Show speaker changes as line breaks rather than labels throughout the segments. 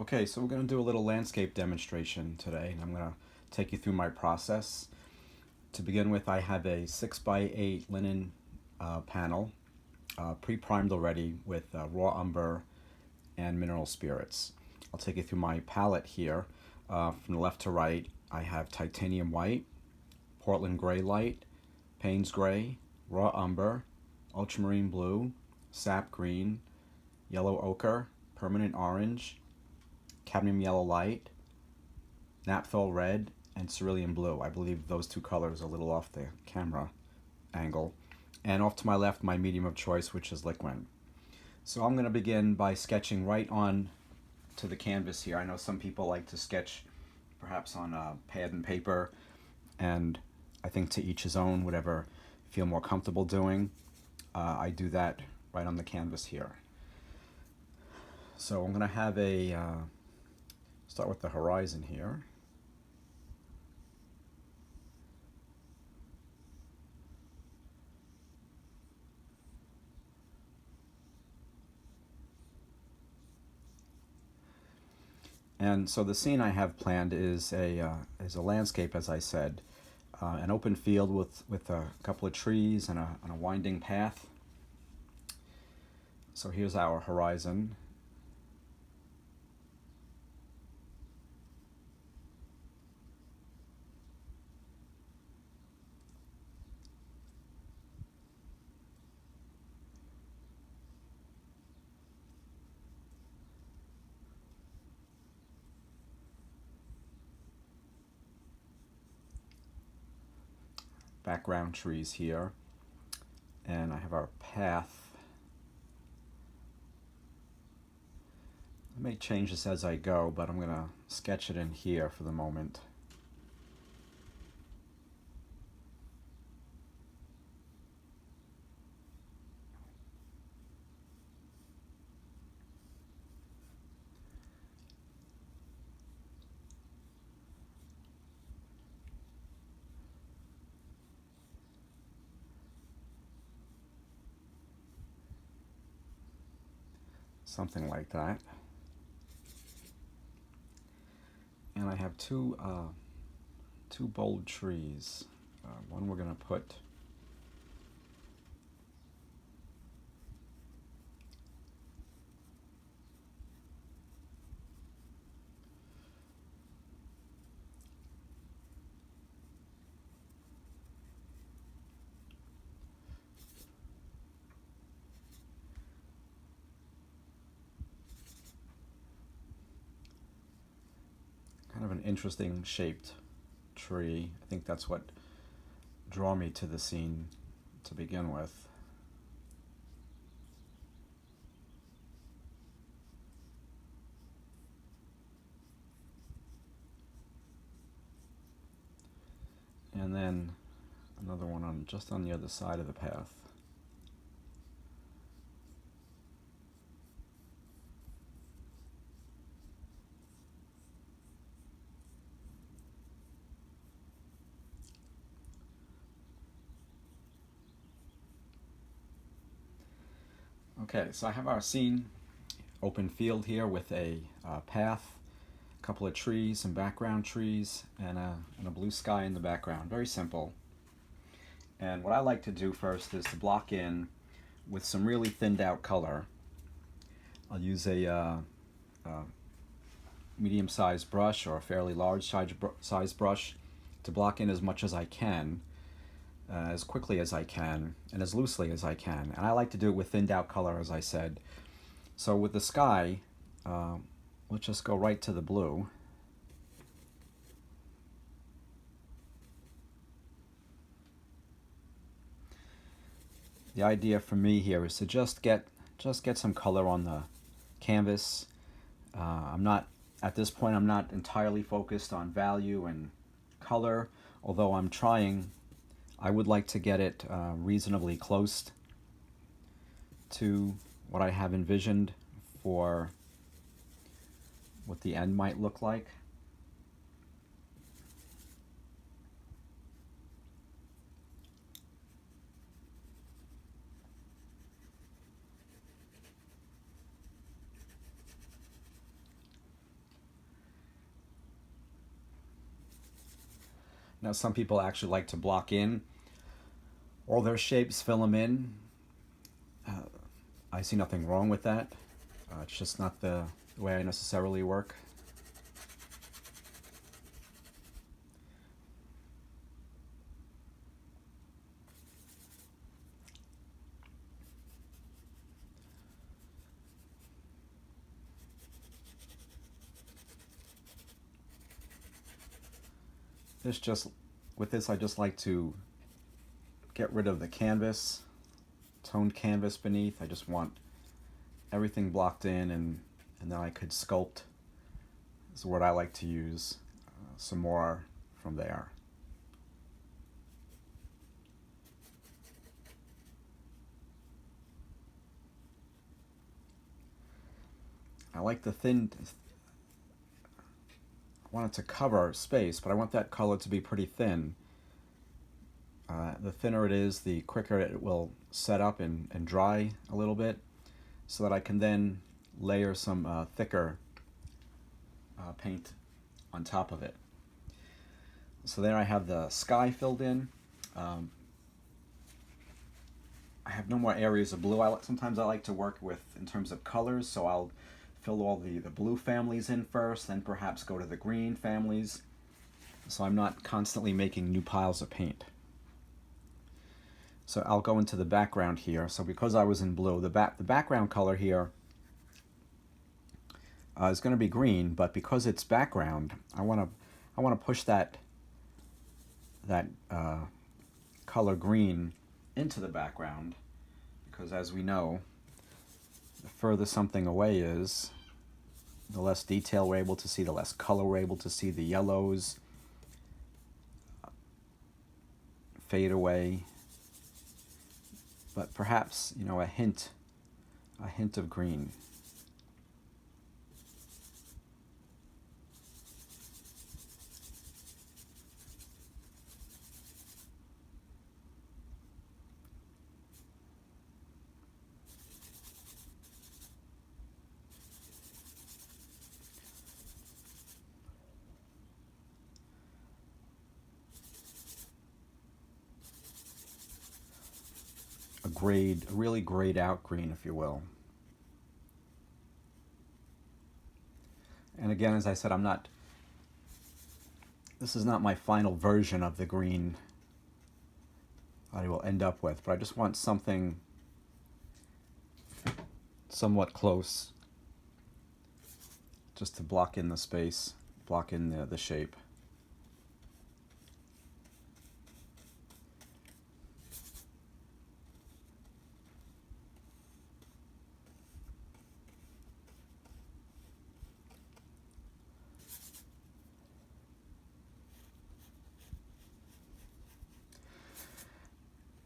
Okay, so we're going to do a little landscape demonstration today, and I'm going to take you through my process. To begin with, I have a 6x8 linen panel, pre-primed already with raw umber and mineral spirits. I'll take you through my palette here. From the left to right, I have titanium white, Portland gray light, Payne's gray, raw umber, ultramarine blue, sap green, yellow ochre, permanent orange, cadmium yellow light, naphthol red, and cerulean blue. I believe those two colors are a little off the camera angle. And off to my left, my medium of choice, which is liquid. So I'm going to begin by sketching right on to the canvas here. I know some people like to sketch perhaps on a pad and paper, and I think to each his own, whatever you feel more comfortable doing. I do that right on the canvas here. So I'm going to have start with the horizon here. And so the scene I have planned is a landscape, as I said, an open field with a couple of trees and a winding path. So here's our horizon. Background trees here. And I have our path. I may change this as I go, but I'm going to sketch it in here for the moment. Something like that. And I have two bold trees. One we're going to put kind of an interesting shaped tree. I think that's what drew me to the scene to begin with. And then another one just on the other side of the path. Okay, so I have our scene, open field here with a path, a couple of trees, some background trees, and a blue sky in the background. Very simple. And what I like to do first is to block in with some really thinned out color. I'll use a medium-sized brush or a fairly large size brush to block in as much as I can, as quickly as I can, and as loosely as I can. And I like to do it with thinned out color, as I said. So with the sky, let's just go right to the blue. The idea for me here is to just get some color on the canvas. I'm not at this point. I'm not entirely focused on value and color, although I'm trying. I would like to get it reasonably close to what I have envisioned for what the end might look like. Now, some people actually like to block in all their shapes, fill them in. I see nothing wrong with that. It's just not the way I necessarily work. With this, I just like to get rid of the canvas, toned canvas beneath. I just want everything blocked in, and then I could sculpt is what I like to use some more from there. I like the thin, I want it to cover space, but I want that color to be pretty thin. The thinner it is, the quicker it will set up and dry a little bit, so that I can then layer some thicker paint on top of it. So there I have the sky filled in. I have no more areas of blue. Sometimes I like to work with in terms of colors, so I'll fill all the blue families in first, then perhaps go to the green families, so I'm not constantly making new piles of paint. So I'll go into the background here. So because I was in blue, the background color here is going to be green, but because it's background, I want to push that color green into the background, because as we know, the further something away is, the less detail we're able to see, the less color we're able to see. The yellows fade away, but perhaps, you know, a hint of green. A really grayed out green, if you will. And again, as I said, this is not my final version of the green I will end up with, but I just want something somewhat close, just to block in the space, block in the shape.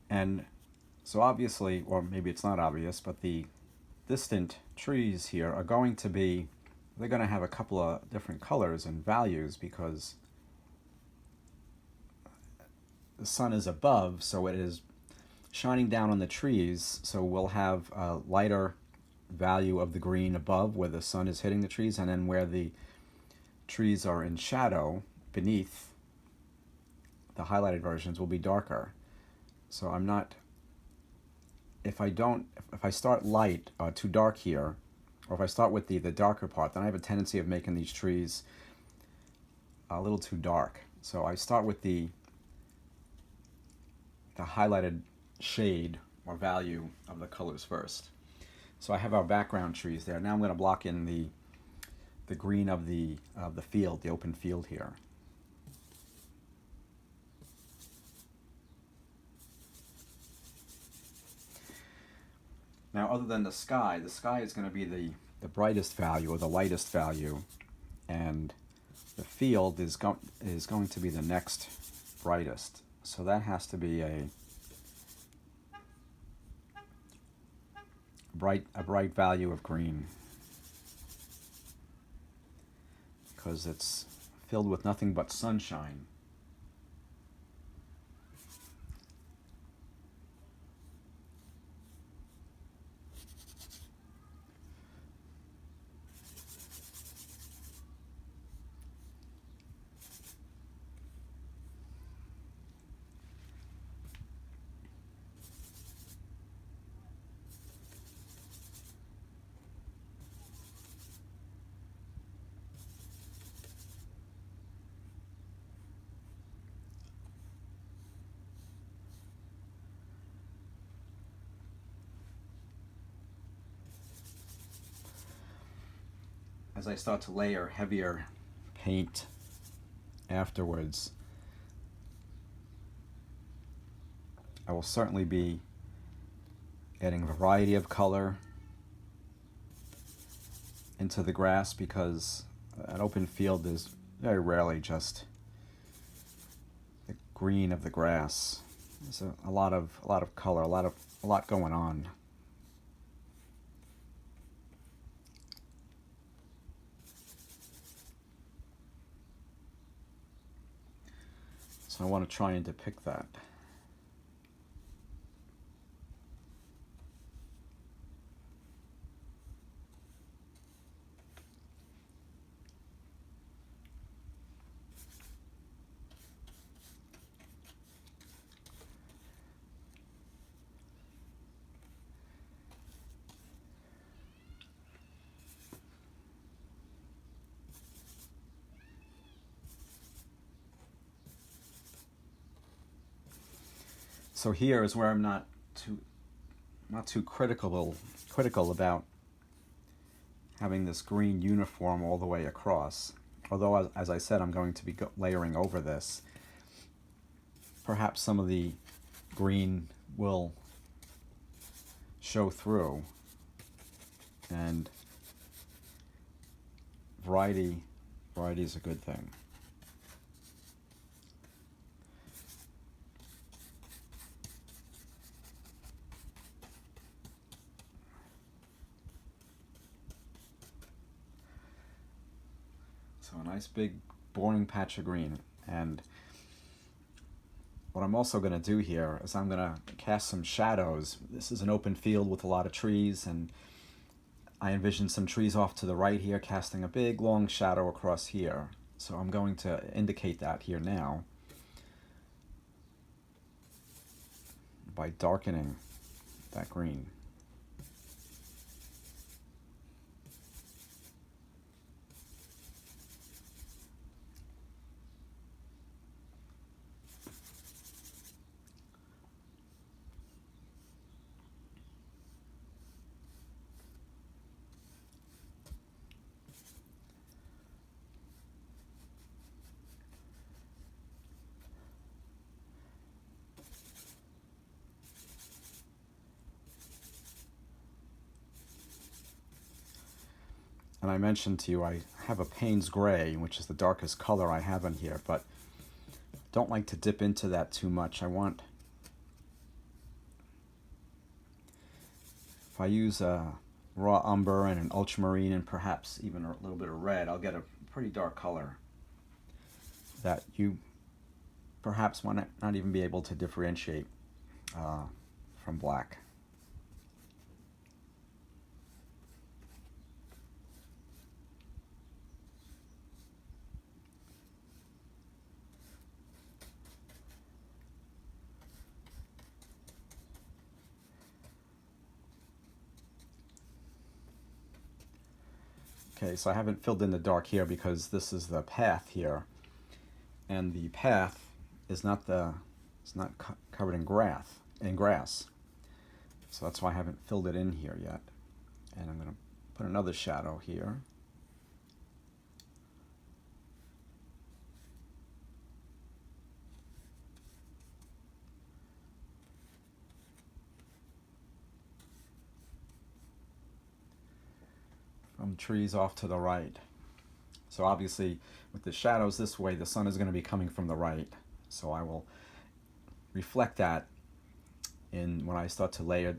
And so obviously, or maybe it's not obvious, but the distant trees here are going to be, they're going to have a couple of different colors and values, because the sun is above, so it is shining down on the trees, so we'll have a lighter value of the green above where the sun is hitting the trees, and then where the trees are in shadow beneath, the highlighted versions will be darker. So I'm not, if I start light, too dark here, or if I start with the darker part, then I have a tendency of making these trees a little too dark. So I start with the highlighted shade or value of the colors first. So I have our background trees there. Now I'm going to block in the green of the field, the open field here. Now, other than the sky is going to be the brightest value or the lightest value, and the field is going to be the next brightest. So that has to be a bright value of green, because it's filled with nothing but sunshine. as I start to layer heavier paint afterwards, I will certainly be adding a variety of color into the grass, because an open field is very rarely just the green of the grass. There's a lot of color, a lot going on. So I want to try and depict that. So here is where I'm not too critical about having this green uniform all the way across. Although, as I said, I'm going to be layering over this. Perhaps some of the green will show through, and variety is a good thing. So a nice big boring patch of green. And what I'm also going to do here is I'm going to cast some shadows. This is an open field with a lot of trees, and I envision some trees off to the right here casting a big long shadow across here. So I'm going to indicate that here now by darkening that green. And I mentioned to you I have a Payne's Gray, which is the darkest color I have in here, but don't like to dip into that too much. If I use a raw umber and an ultramarine and perhaps even a little bit of red, I'll get a pretty dark color that you perhaps might not even be able to differentiate from black. Okay, so I haven't filled in the dark here because this is the path here, and the path is not covered in grass. So that's why I haven't filled it in here yet. And I'm going to put another shadow here. From trees off to the right. So obviously with the shadows this way, the sun is going to be coming from the right. So I will reflect that when I start to layer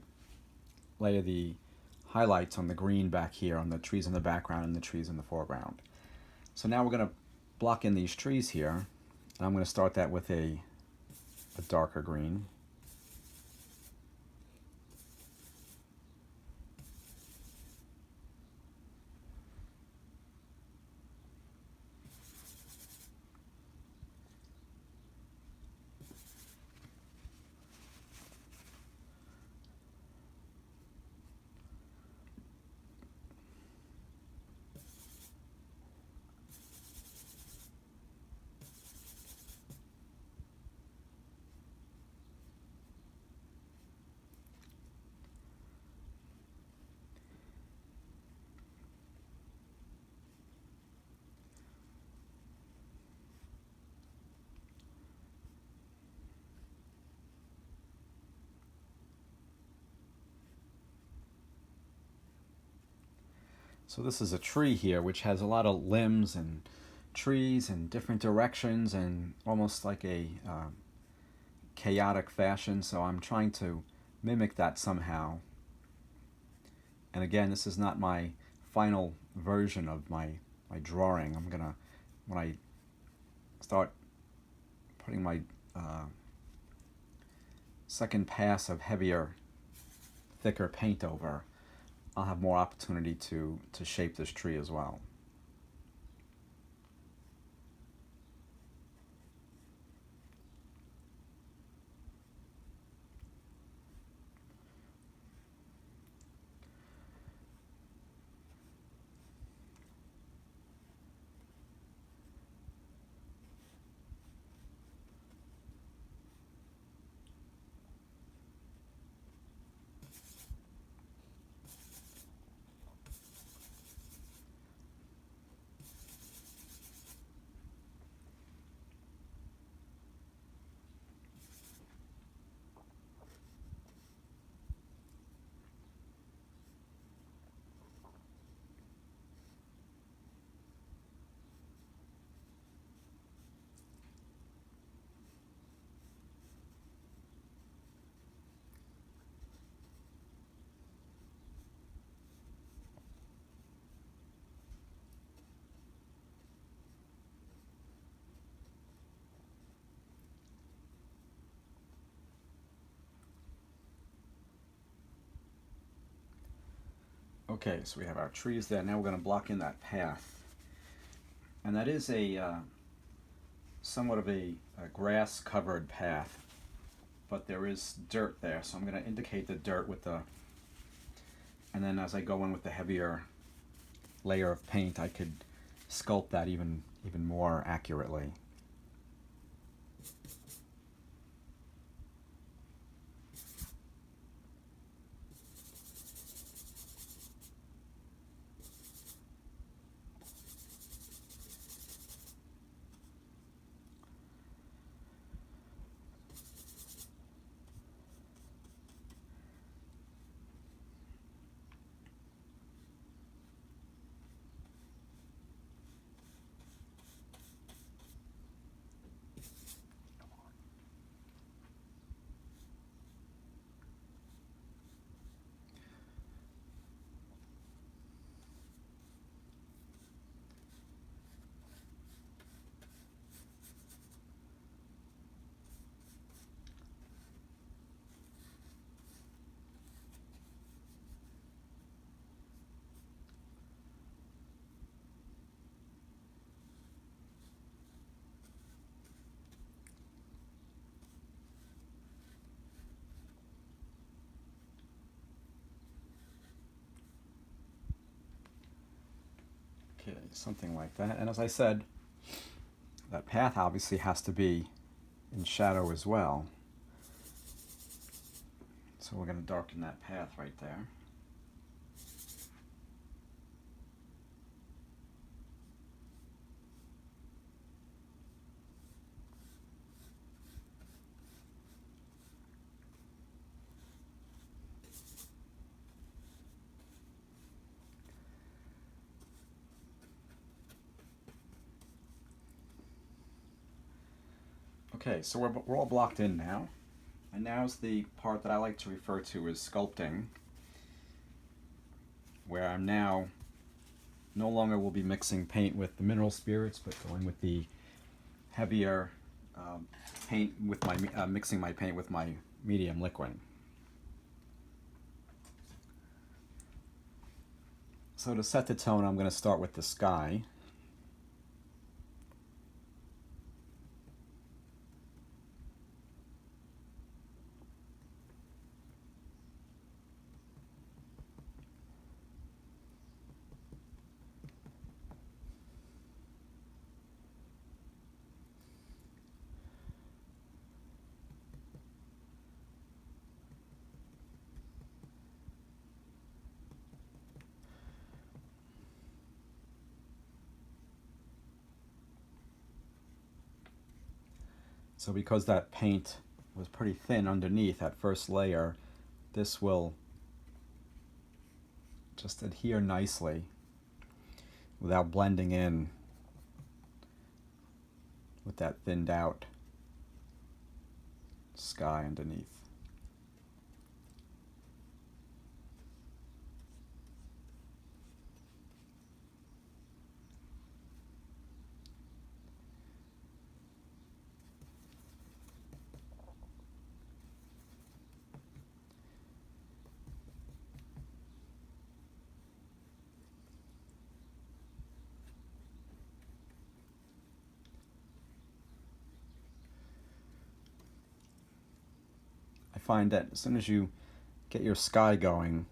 the highlights on the green back here, on the trees in the background and the trees in the foreground. So now we're going to block in these trees here, and I'm going to start that with a darker green. So this is a tree here which has a lot of limbs and trees in different directions and almost like a chaotic fashion. So I'm trying to mimic that somehow. And again, this is not my final version of my drawing. I'm gonna, when I start putting my second pass of heavier, thicker paint over, I'll have more opportunity to shape this tree as well. Okay, so we have our trees there. Now we're going to block in that path. And that is a somewhat of a grass-covered path, but there is dirt there. So I'm going to indicate the dirt with the, and then as I go in with the heavier layer of paint, I could sculpt that even more accurately. Okay, something like that. And as I said, that path obviously has to be in shadow as well. So we're going to darken that path right there. Okay, so we're all blocked in now. And now's the part that I like to refer to as sculpting, where I'm now no longer will be mixing paint with the mineral spirits, but going with the heavier paint with my mixing my paint with my medium liquid. So to set the tone, I'm going to start with the sky. So because that paint was pretty thin underneath that first layer, this will just adhere nicely without blending in with that thinned out sky underneath. I find that as soon as you get your sky going,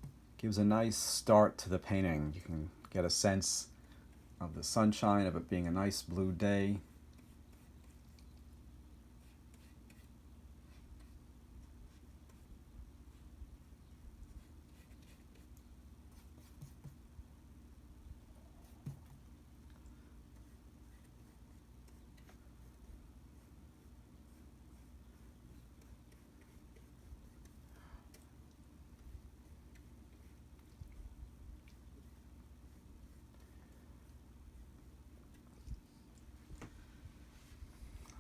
it gives a nice start to the painting. You can get a sense of the sunshine, of it being a nice blue day.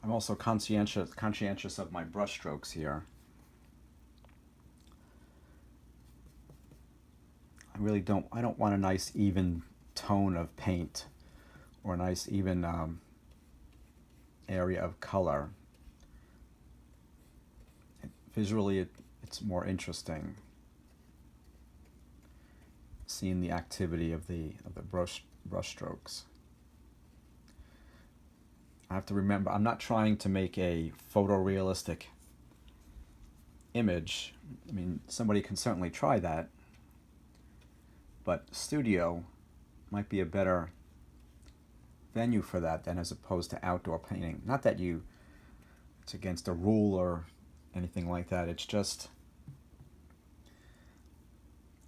I'm also conscientious of my brush strokes here. I don't want a nice even tone of paint or a nice even area of color. Visually, it's more interesting seeing the activity of the brush strokes. I have to remember, I'm not trying to make a photorealistic image. I mean, somebody can certainly try that, but studio might be a better venue for that than as opposed to outdoor painting. Not that it's against a rule or anything like that. It's just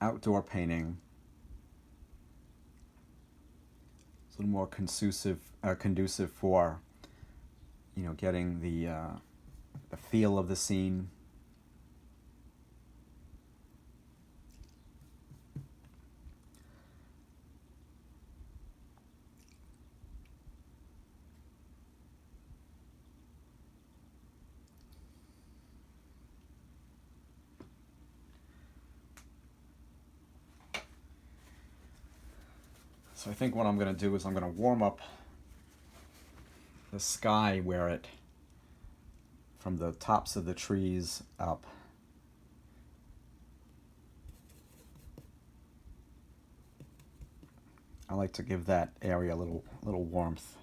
outdoor painting is a little more conducive for getting the feel of the scene. So I think what I'm going to do is I'm going to warm up the sky from the tops of the trees up. I like to give that area a little warmth.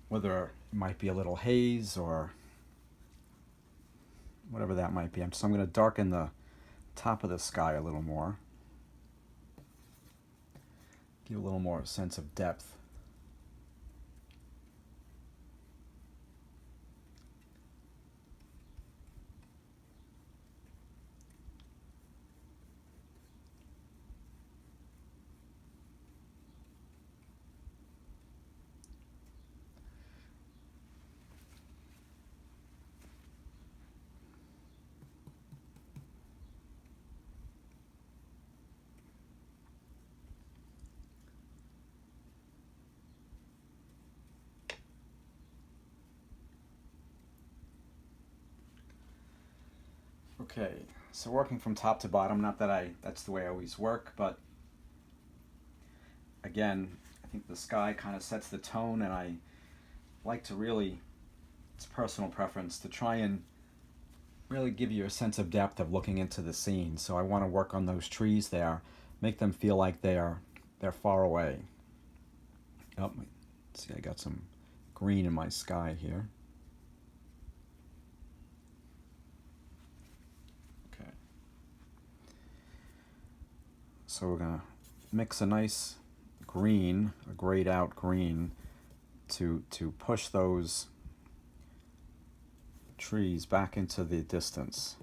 Whether it might be a little haze or whatever that might be. So I'm going to darken the top of the sky a little more. Give a little more sense of depth. Okay, so working from top to bottom, not that that's the way I always work, but again, I think the sky kind of sets the tone, and I like to really, it's personal preference, to try and really give you a sense of depth of looking into the scene. So I want to work on those trees there, make them feel like they're far away. Oh, see, I got some green in my sky here. Okay. So we're gonna mix a nice green, a grayed out green, to push those trees back into the distance.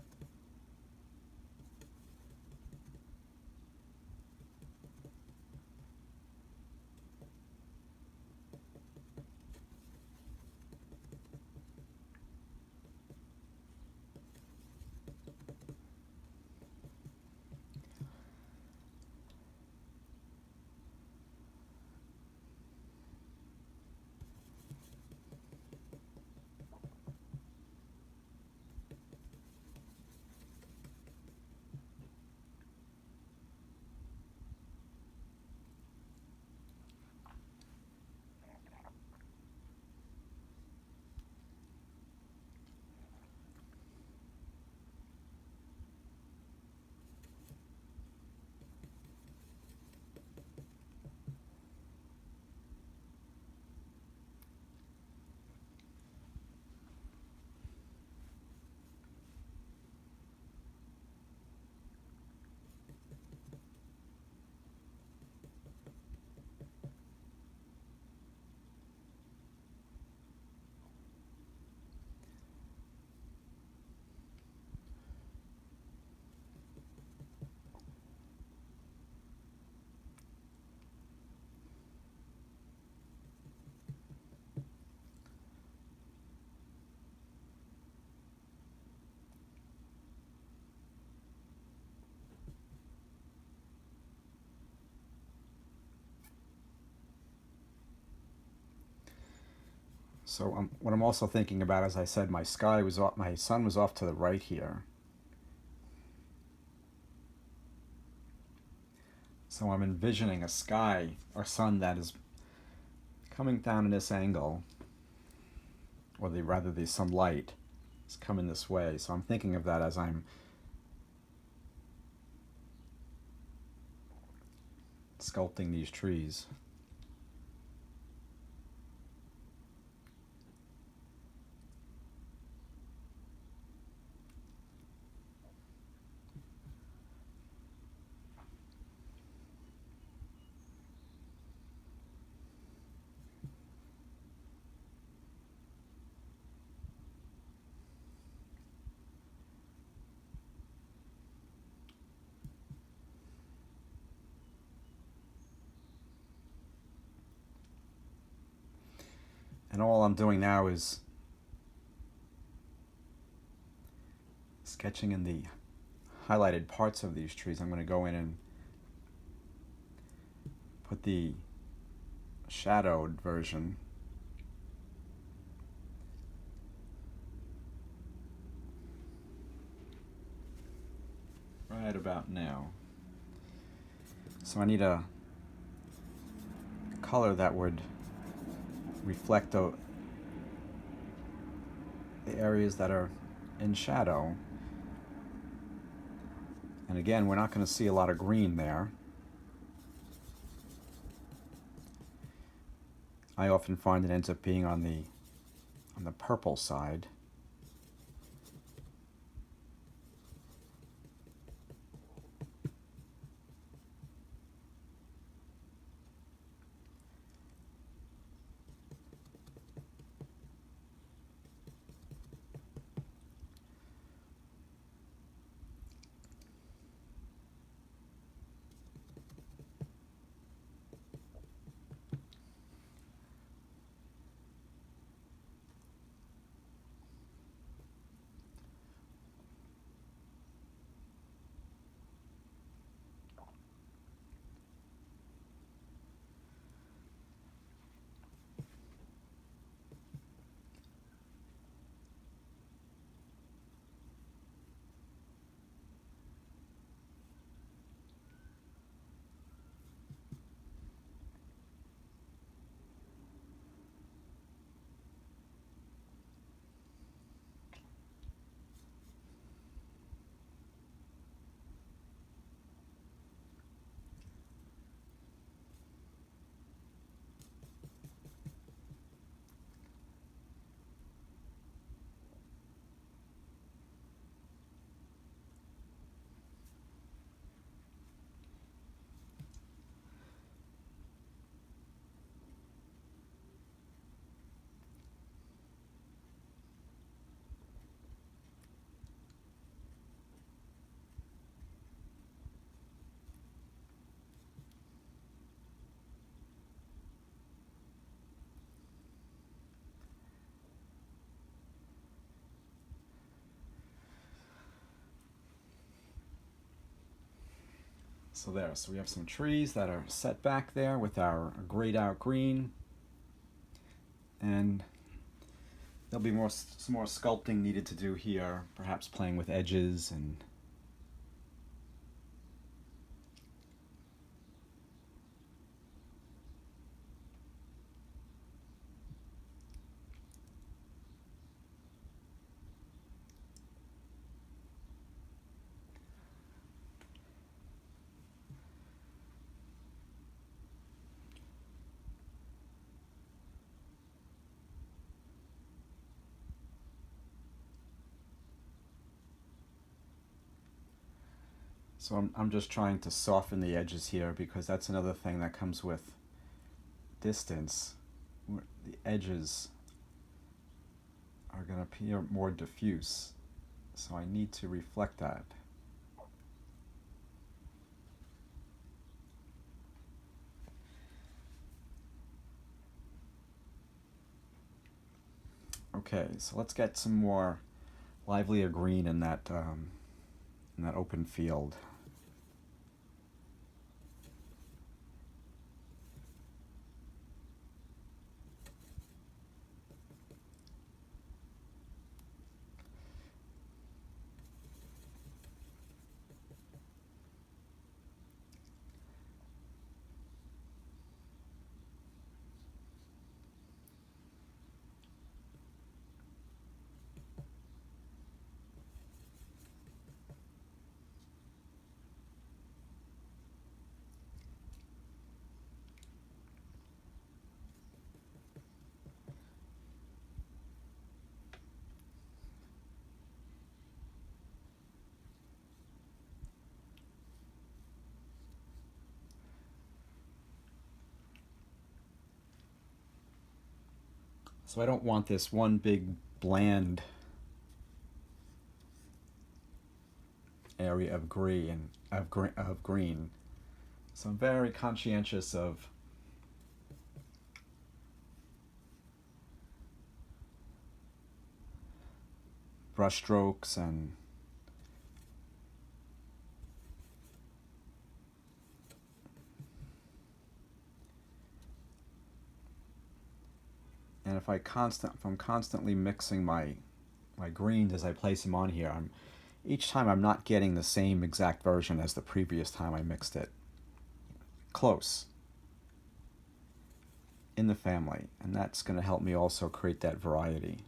So what I'm also thinking about, as I said, my sun was off to the right here. So I'm envisioning a sky or sun that is coming down in this angle, or rather the sunlight is coming this way. So I'm thinking of that as I'm sculpting these trees. And all I'm doing now is sketching in the highlighted parts of these trees. I'm going to go in and put the shadowed version right about now. So I need a color that would reflect the areas that are in shadow. And again, we're not going to see a lot of green there. I often find it ends up being on the purple side. So there, so we have some trees that are set back there with our grayed out green, and there'll be some more sculpting needed to do here, perhaps playing with edges and so I'm just trying to soften the edges here because that's another thing that comes with distance. The edges are going to appear more diffuse, so I need to reflect that. Okay, so let's get some more livelier green in that open field. So I don't want this one big bland area of green. So I'm very conscientious of brush strokes and if I'm constantly mixing my greens as I place them on here, each time I'm not getting the same exact version as the previous time I mixed it. Close in the family, and that's going to help me also create that variety.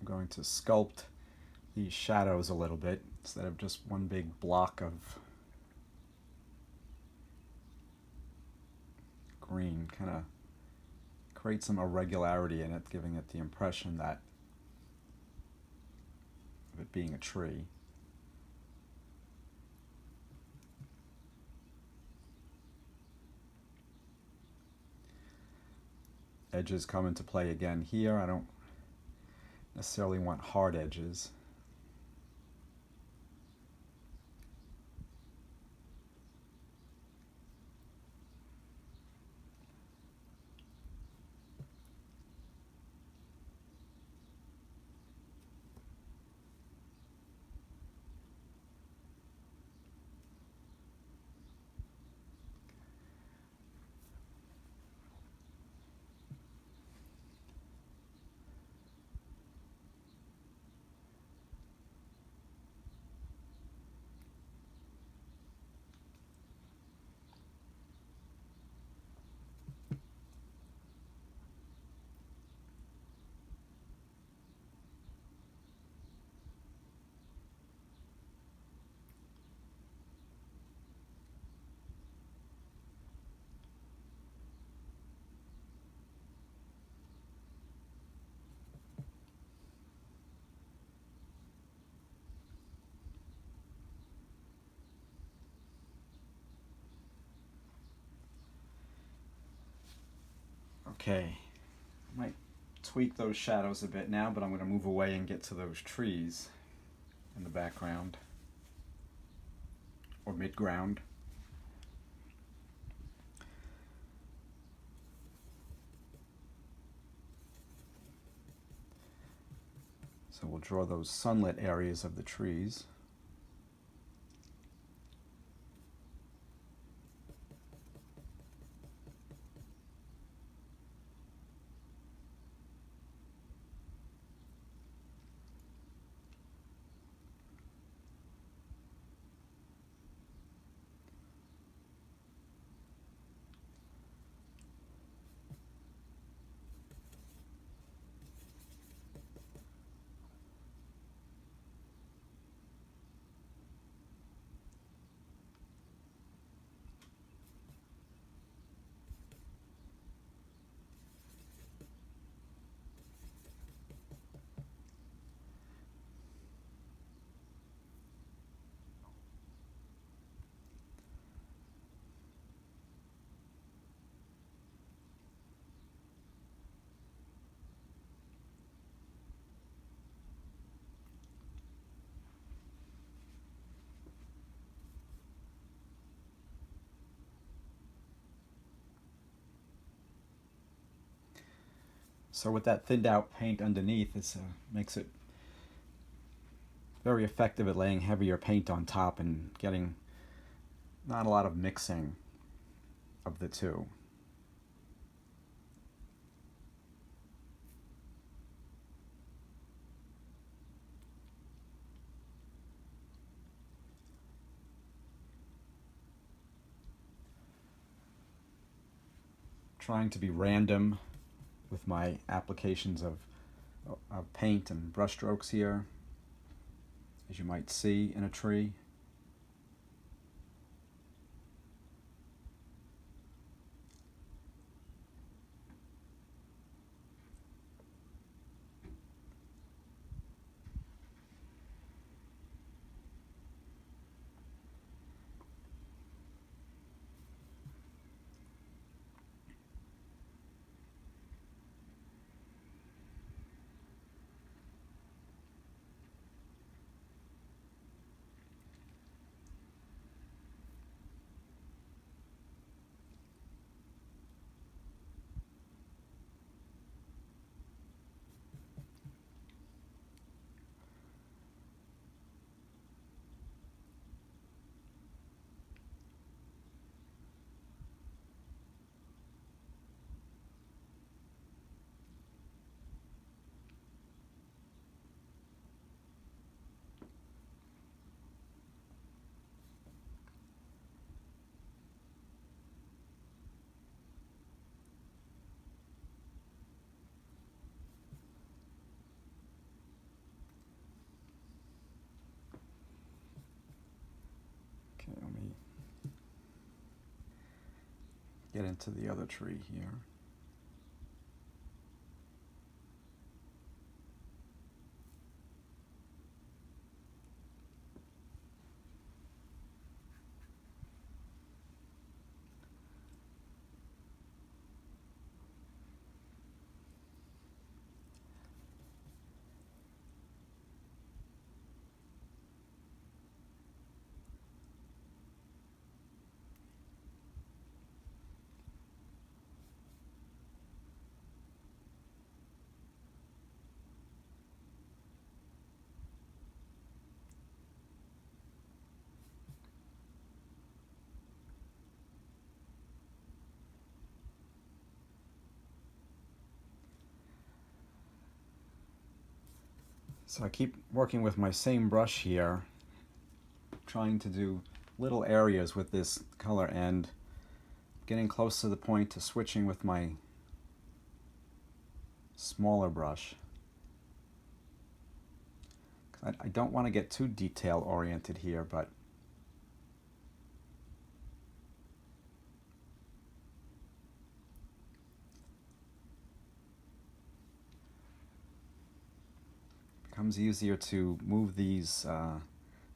I'm going to sculpt these shadows a little bit instead of just one big block of green, kind of create some irregularity in it, giving it the impression that of it being a tree. Edges come into play again here. I don't necessarily want hard edges. Okay, I might tweak those shadows a bit now, but I'm going to move away and get to those trees in the background, or mid-ground. So we'll draw those sunlit areas of the trees. So with that thinned out paint underneath, it makes it very effective at laying heavier paint on top and getting not a lot of mixing of the two. Trying to be random with my applications of paint and brush strokes here, as you might see in a tree. Okay, let me get into the other tree here. So I keep working with my same brush here, trying to do little areas with this color and getting close to the point to switching with my smaller brush. I don't want to get too detail oriented here, but it becomes easier to move these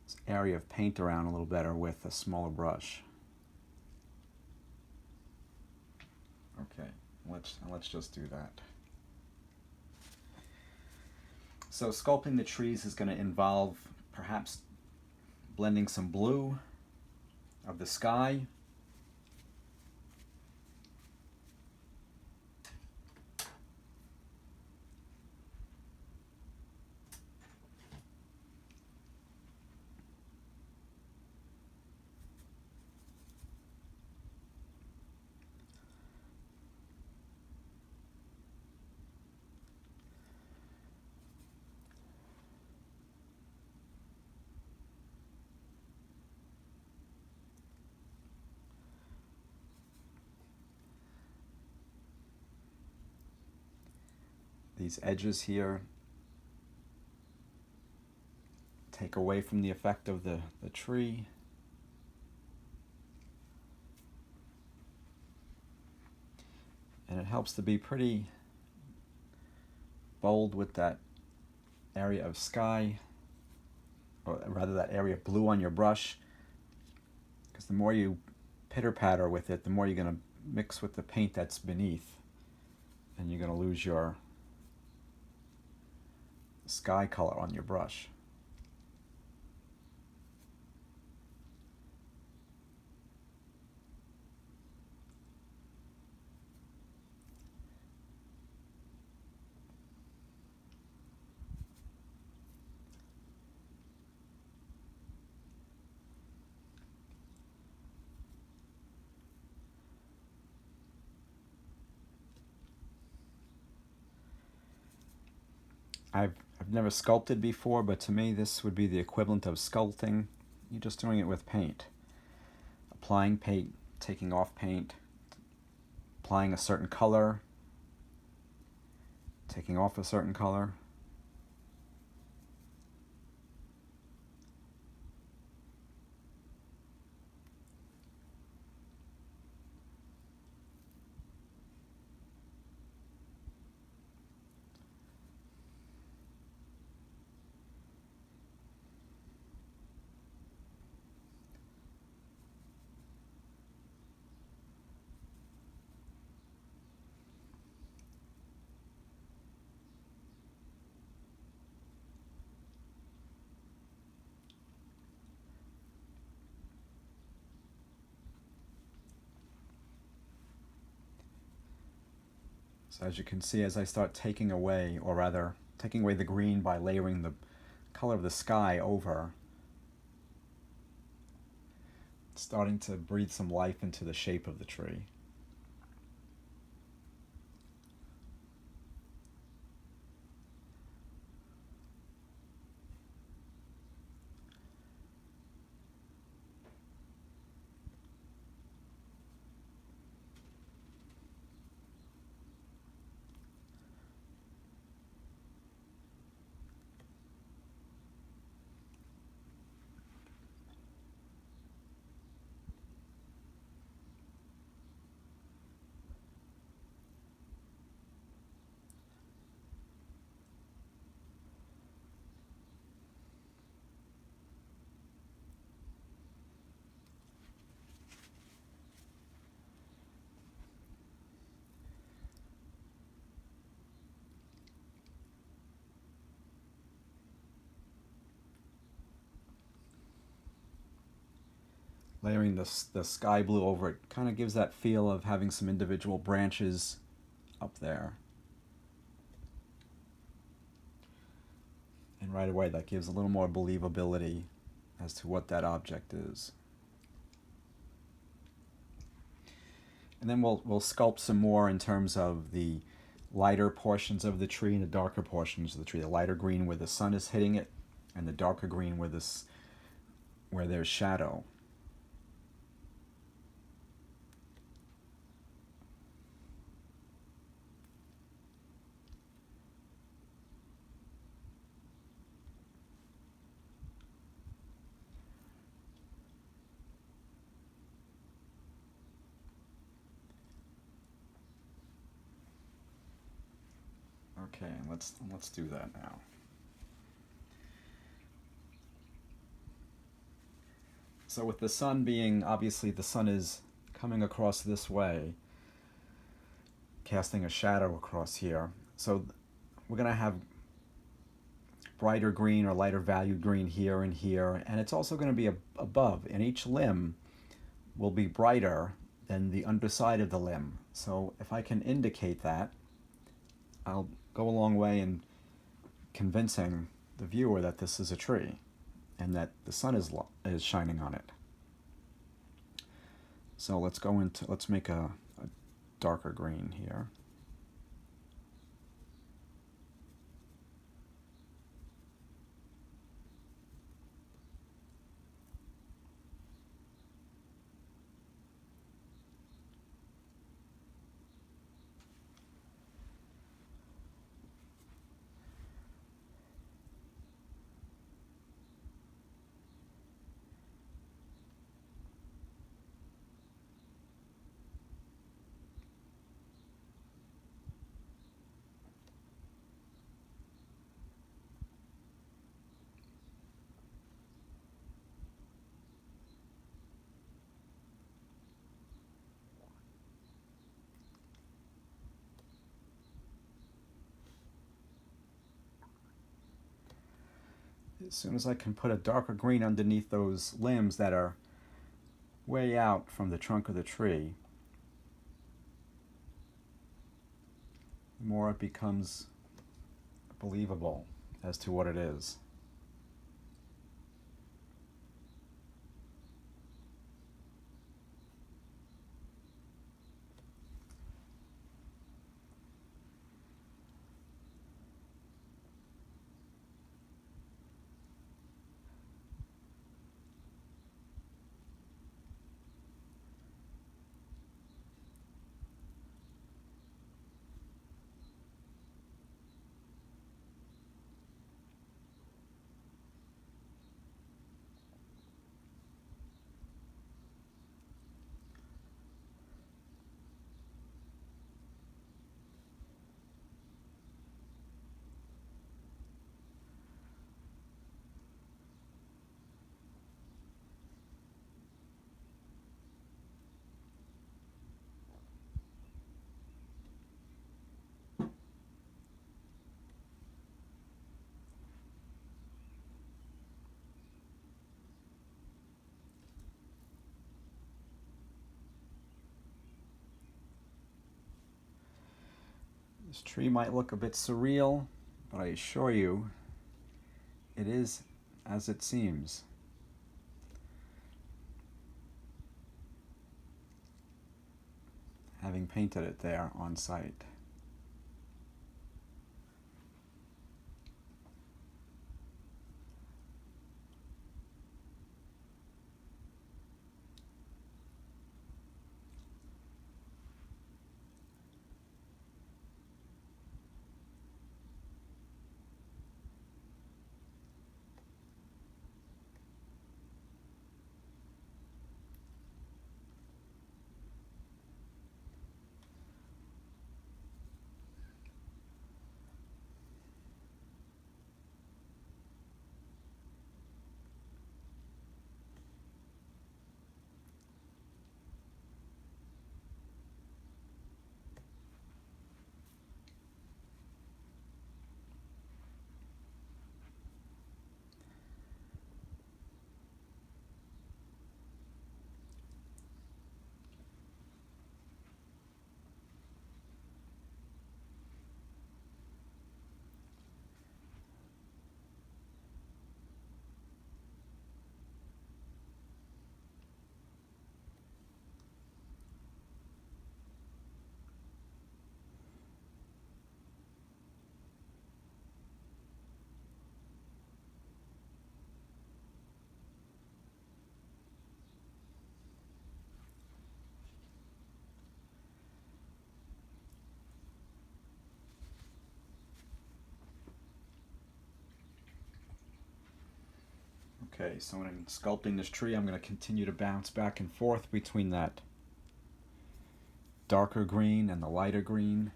this area of paint around a little better with a smaller brush. Okay, let's just do that. So sculpting the trees is going to involve perhaps blending some blue of the sky. These edges here take away from the effect of the tree. And it helps to be pretty bold with that area of sky, or rather that area of blue on your brush, because the more you pitter-patter with it, the more you're going to mix with the paint that's beneath, and you're going to lose your sky color on your brush. I've never sculpted before, but to me this would be the equivalent of sculpting. You're just doing it with paint. Applying paint, taking off paint, applying a certain color, taking off a certain color. So as you can see, as I start taking away, or rather taking away the green by layering the color of the sky over, it's starting to breathe some life into the shape of the tree. Layering the sky blue over it kind of gives that feel of having some individual branches up there. And right away that gives a little more believability as to what that object is. And then we'll sculpt some more in terms of the lighter portions of the tree and the darker portions of the tree. The lighter green where the sun is hitting it, and the darker green where there's shadow. Okay, let's do that now. So with the sun being, obviously the sun is coming across this way, casting a shadow across here. So we're going to have brighter green or lighter valued green here and here, and it's also going to be above, and each limb will be brighter than the underside of the limb. So if I can indicate that, I'll go a long way in convincing the viewer that this is a tree and that the sun is shining on it. So let's make a darker green here. As soon as I can put a darker green underneath those limbs that are way out from the trunk of the tree, the more it becomes believable as to what it is. This tree might look a bit surreal, but I assure you, it is as it seems. Having painted it there on site. Okay, so in sculpting this tree, I'm going to continue to bounce back and forth between that darker green and the lighter green.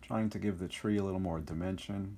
Trying to give the tree a little more dimension.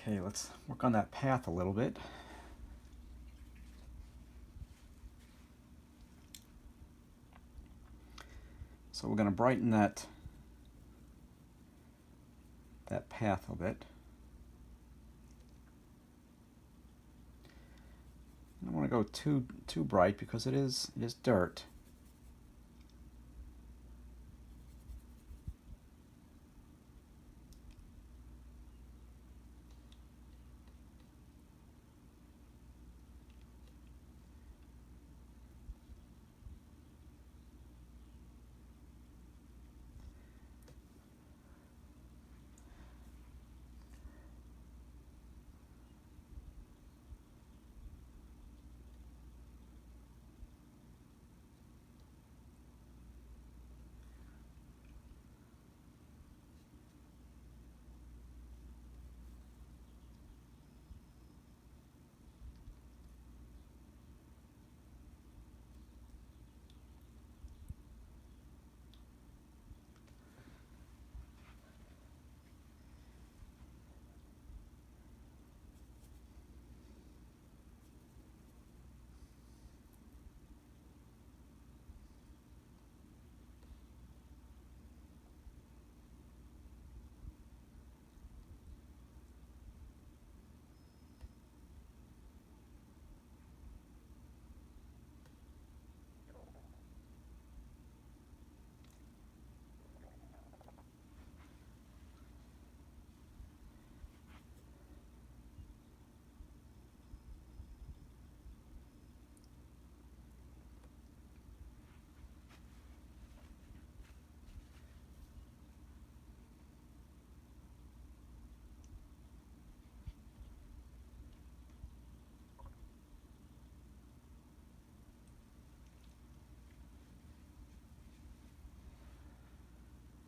Okay, let's work on that path a little bit. So we're going to brighten that path a bit. want to go too bright because it is dirt.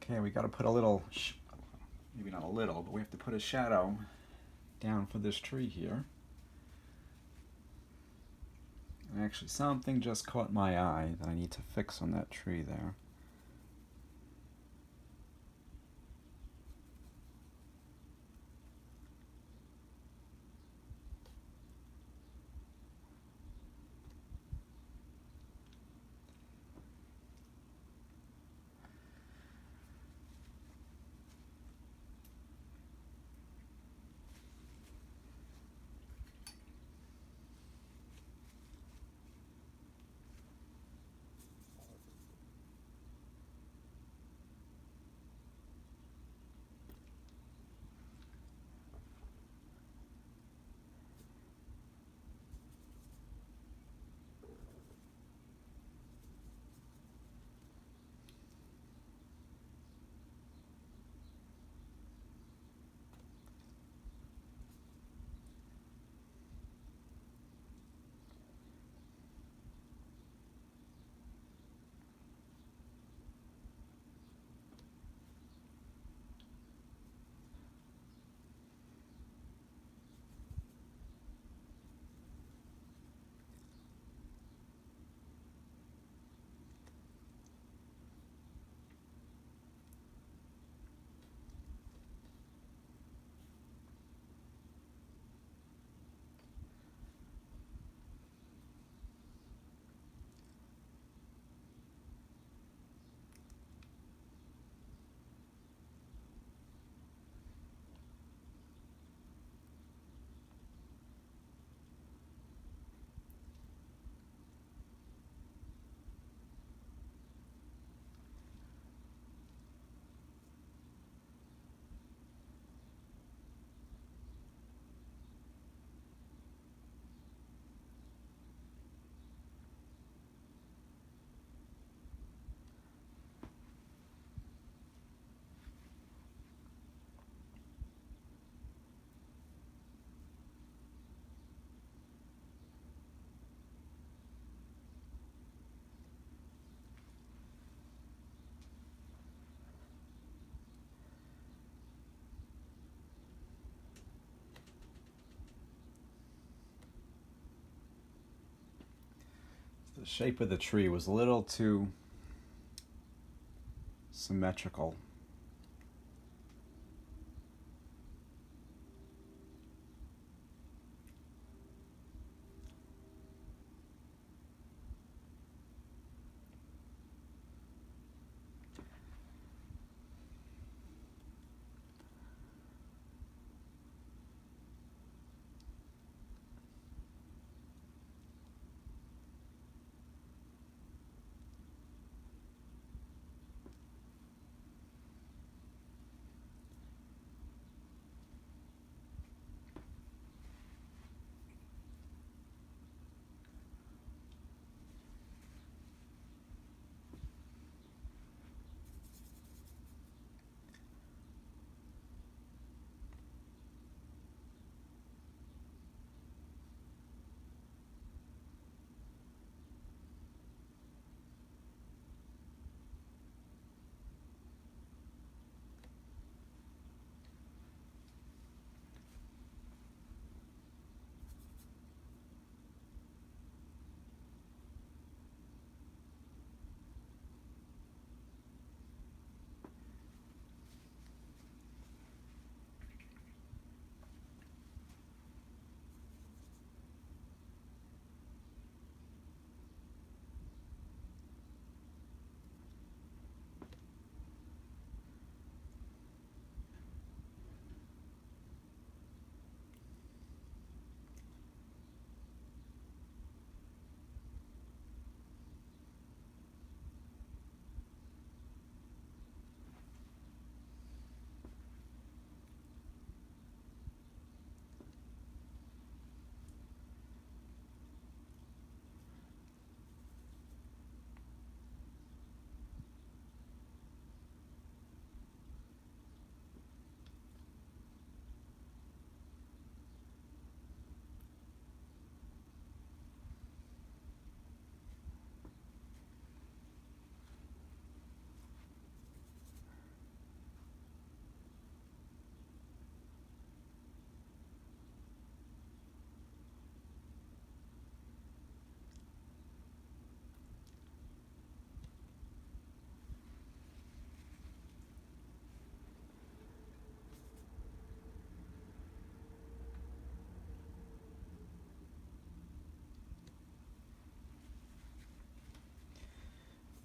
Okay, we got to put a little, maybe not a little, but we have to put a shadow down for this tree here. And actually, something just caught my eye that I need to fix on that tree there. The shape of the tree was a little too symmetrical.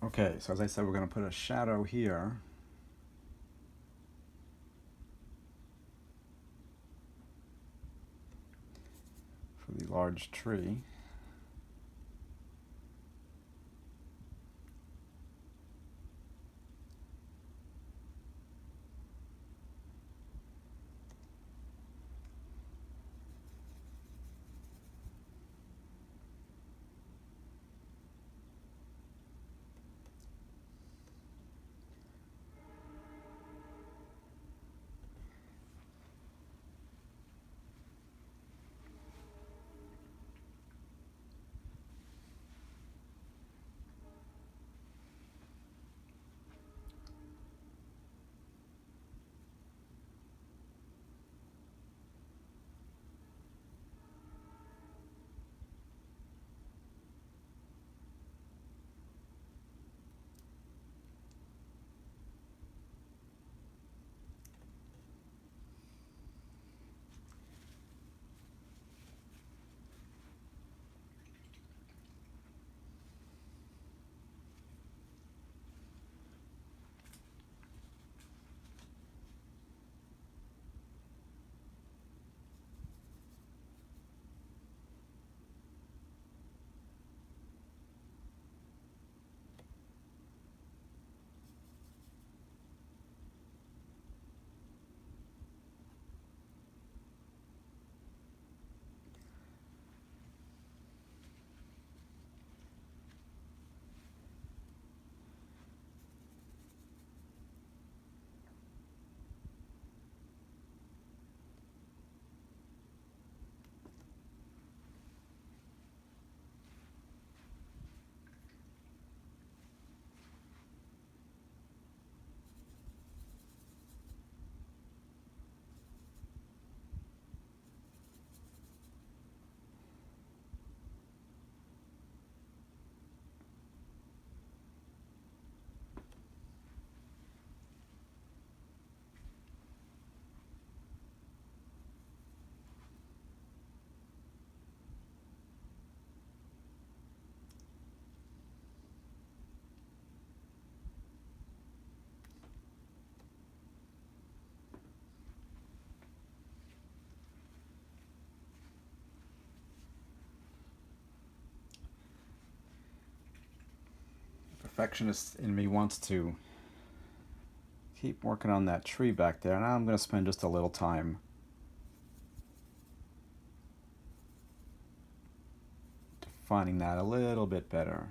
Okay, so as I said, we're going to put a shadow here for the large tree. Perfectionist in me wants to keep working on that tree back there, and I'm going to spend just a little time defining that a little bit better.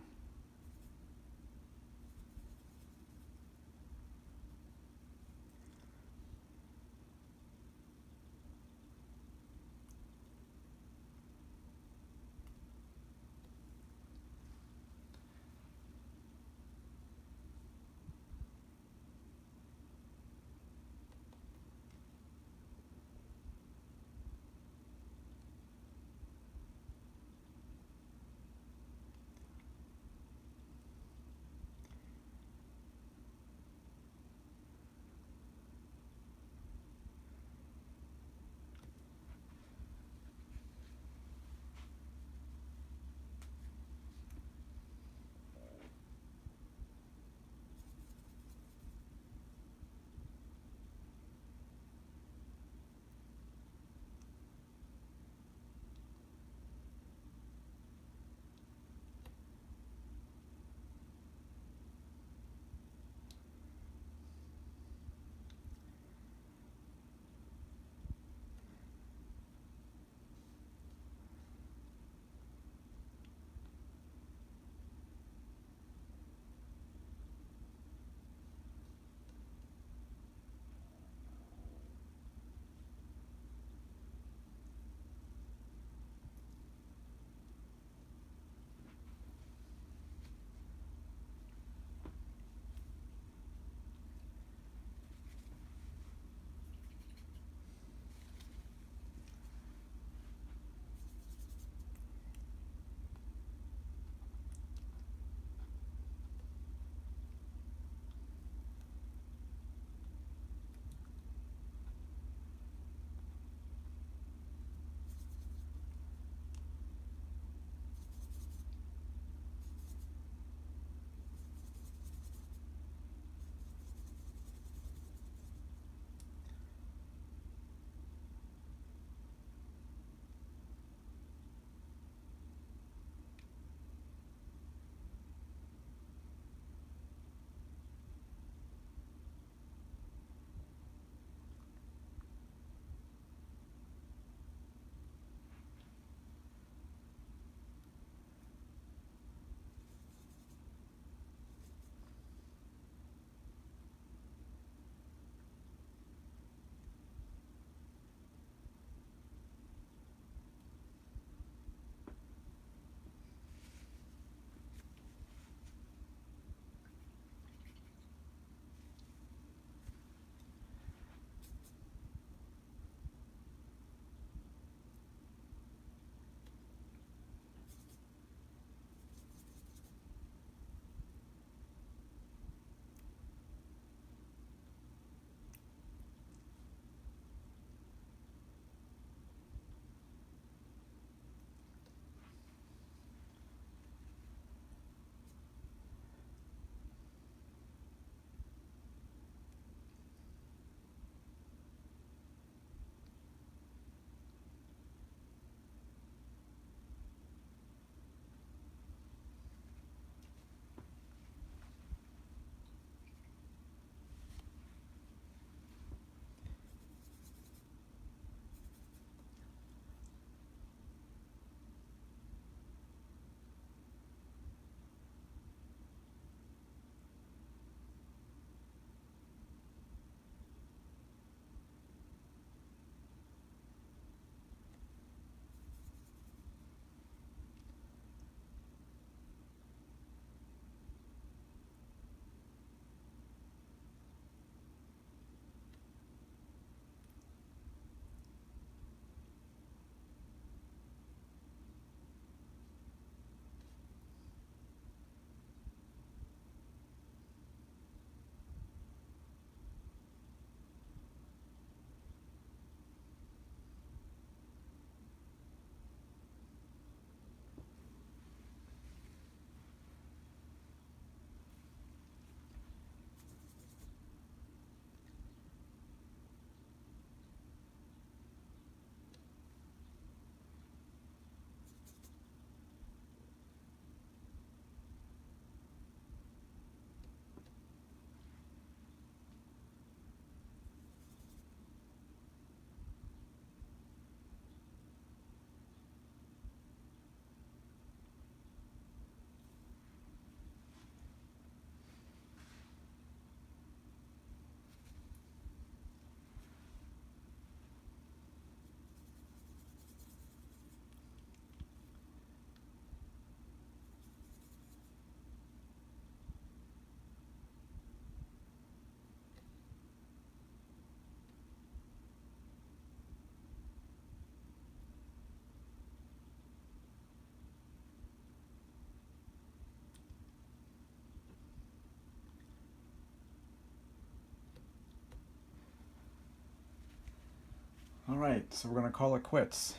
All right, so we're gonna call it quits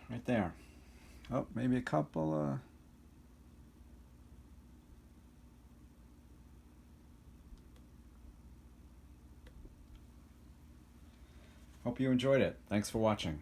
right there. Oh, maybe a couple. Hope you enjoyed it. Thanks for watching.